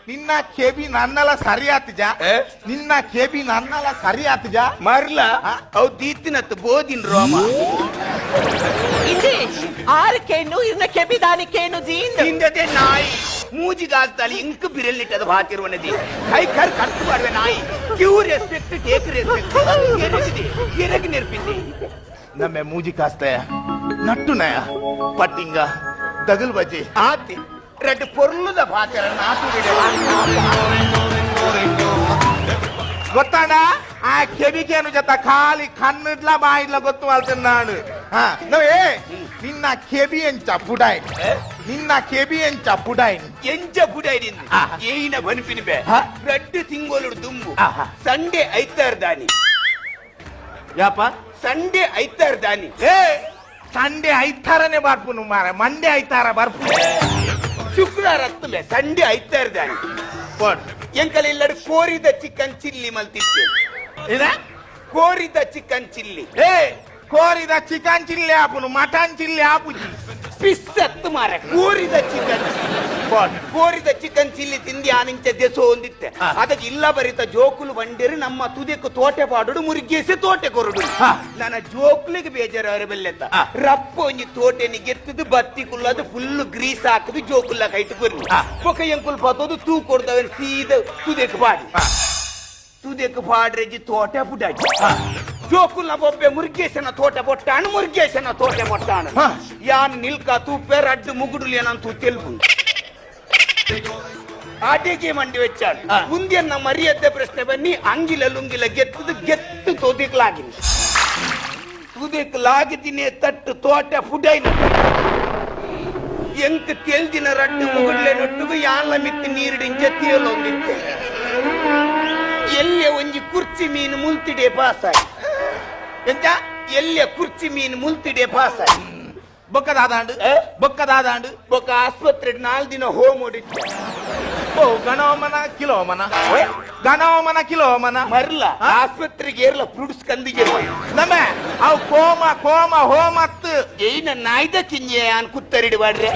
ನಿನ್ನ ಕೆಬಿ ನನ್ನಲ್ಲ ಸರಿ ಆತಜ ನಿನ್ನ ಕೆಬಿ ನನ್ನಲ್ಲ ಸರಿ ಆತಜ ಮರ್ಲ ಅವು ದೀತಿನತ್ತು ಬೋದಿನ್ ರೋಮ ఇది ఆరుకేను ఇన్న కెబిదానికేను జీందు ಹಿಂದದೆ ನಾಯಿ ಮೂಜಿಗಾಲ್ತಾಳಿ ಇಂಕ್ ಬಿರಲಿಟ್ಟದ ಬಾತಿರುವನದಿ ಕೈಕರ್ ಕಟ್ಟು ಮಾಡುವ ನಾಯಿ ಕ್ಯೂ ರೆಸ್ಪೆಕ್ಟ್ ಟೇಕ್ ರೆಸ್ಪೆಕ್ಟ್ ಎರಗಿ ನೆರ್ಪಿಂದಿ ನಮ್ಮೆ ಮೂಜಿ ಕಾಸ್ತಯ ನಟ್ಟುನಯ ಪಟ್ಟಿಂಗ ದಗಲ್ ಬಜೆ ಆತಿ ರೆಡ್ ಪೊರ್ಲುದ ಬಾತಿರ ನಾಟು ಗೊತ್ತಾಣ ಆ ಕೆಬಿಗೇನು ಜೊತೆ ಖಾಲಿ ಕಣ್ಣಿಡ್ಲ ಬಾಯಿಡ್ಲ ಗೊತ್ತು ಮಾಡ್ತೇನೆ ನಾನು ನವೇ ನಿನ್ನ ಕೆಬಿ ಎಂಚ ಪುಡಾಯ್ ನಿನ್ನ ಕೆಬಿ ಎಂಚ ಪುಡಾಯ್ ಎಂಚ ಬುಡೈಡಿಂದು ಏನ ಬನ್ಪಿನಿಬೆ ರೆಡ್ ತಿಂಗೋಲು ದುಂಬು ಸಂಡೆ ಐತಾರ್ ದಾನಿ ಯಾಪ ಸಂಡೆ ಐತಾರ್ ದಾನಿ ಸಂಡೆ ಐತಾರನೆ ಬರ್ಪುನು ಮಾರ ಮಂಡೆ ಐತಾರ ಬರ್ಪು ಶುಕ್ರವಾರ ಹತ್ತುಲೆ ಸಂಡೆ ಐತಾರ್ ದಾನಿ ಎಂಕಲ್ ಇಲ್ಲಡು ಕೋರಿದ ಚಿಕನ್ ಚಿಲ್ಲಿ ಮಲ್ತಿತ್ತು ಇದ ಕೋರಿದ ಚಿಕನ್ ಚಿಲ್ಲಿ ಕೋರಿದ ಚಿಕನ್ ಚಿಲ್ಲಿ ಆಪುನು ಮಟನ್ ಚಿಲ್ಲಿ ಆಪುಜಿ ಪಿಸ್ ಹತ್ತು ಮಾರ ಕೋರಿದ ಚಿಕನ್ ಕೋರಿದ ಚಿಕನ್ ಚಿಲ್ಲಿ ತಿಂದಿ ಆನಿಂಚ ದೆಸೋ ಒಂದಿತ್ತೆ ಅದಕ್ಕೆ ಇಲ್ಲ ಬರಿತ ಜೋಕುಲು ಬಂಡಿರು ನಮ್ಮ ತುದಿಕು ತೋಟೆ ಪಾಡುಡು ಮುರುಗೇಸಿ ತೋಟೆ ಕೊರಡು ನನ್ನ ಜೋಕುಲಿಗೆ ಬೇಜಾರವರ ಬೆಲ್ಲೆತ್ತ ರಪ್ಪ ಒಂಜಿ ತೋಟೆನಿ ಗೆತ್ತದು ಬತ್ತಿ ಕುಲ್ಲದು ಫುಲ್ ಗ್ರೀಸ್ ಹಾಕದು ಜೋಕುಲ್ಲ ಕೈಟ್ ಕೊರ್ನಿ ಪೊಕ ಎಂಕುಲ್ ಪತ್ತೋದು ತೂ ಕೊಡ್ದವ ಸೀದ ತುದಿಕು ಪಾಡಿ ತುದಿಕು ಪಾಡ್ರೆಜಿ ತೋಟೆ ಬುಡಾಜಿ ಜೋಕುಲ್ನ ಬೊಬ್ಬೆ ಮುರುಗೇಶನ ತೋಟೆ ಬೊಟ್ಟಾಣ ಮುರುಗೇಶನ ತೋಟೆ ಬೊಟ್ಟಾಣ ಯಾನ್ ನಿಲ್ಕ ತೂಪೆ ರಡ್ಡು ಮುಗುಡುಲು ಏನಂತೂ ತೆಲ್ಪು ಅಡಿಗೆ ಮಂಡಿ ವೆಚ್ಚಾಡು ಮುಂದಿನ ಮರಿಯದ್ದೆ ಪ್ರಶ್ನೆ ಬನ್ನಿ ಅಂಗಿಲ ಲುಂಗಿಲ ಗೆತ್ತದು ಗೆತ್ತು ತುದಿಕ್ಲಾಗಿನಿ ತುದಿಕ್ಲಾಗಿದ್ದೀನಿ ತಟ್ಟು ತೋಟ ಫುಡೈನ ಎಂಕ್ ತೆಲ್ದಿನ ರಡ್ಡು ಮುಗುಡ್ಲೆ ನೊಟ್ಟುಗು ಯಾನ್ಲ ಮಿತ್ತಿ ನೀರಿಡಿಂಚ ತೇಲೊಂದಿತ್ತೆ ಎಲ್ಲೆ ಒಂಜಿ ಕುರ್ಚಿ ಮೀನು ಮುಲ್ತಿಡೆ ಪಾಸಾಯಿ ಎಂತ ಎಲ್ಲೆ ಕುರ್ಚಿ ಮೀನು ಮುಲ್ತಿಡೆ ಪಾಸಾಯಿ ಬೊಕ್ಕದಾದಾಂಡು ಬೊಕ್ಕದಾದಾಂಡು ಬೊಕ್ಕ ಆಸ್ಪತ್ರೆ 4 ದಿನ ಹೋಮ್ ಓಡಿತ್ತೆ ಓ ಗಣೋಮನ ಕಿಲೋಮನ ಗಣೋಮನ ಕಿಲೋಮನ ಮರ್ಲ ಆಸ್ಪತ್ರೆಗೆ ಏರ್ಲ ಫ್ರೂಟ್ಸ್ ಕಂದಿಗೆ ನಮ್ಮೆ ಅವು ಕೋಮ ಕೋಮ ಹೋಮತ್ತು ಏನ ನಾಯ್ದ ಕಿಂಜೆ ಅನ್ ಕುತ್ತರಿಡಿ ಬಾಡ್ರೆ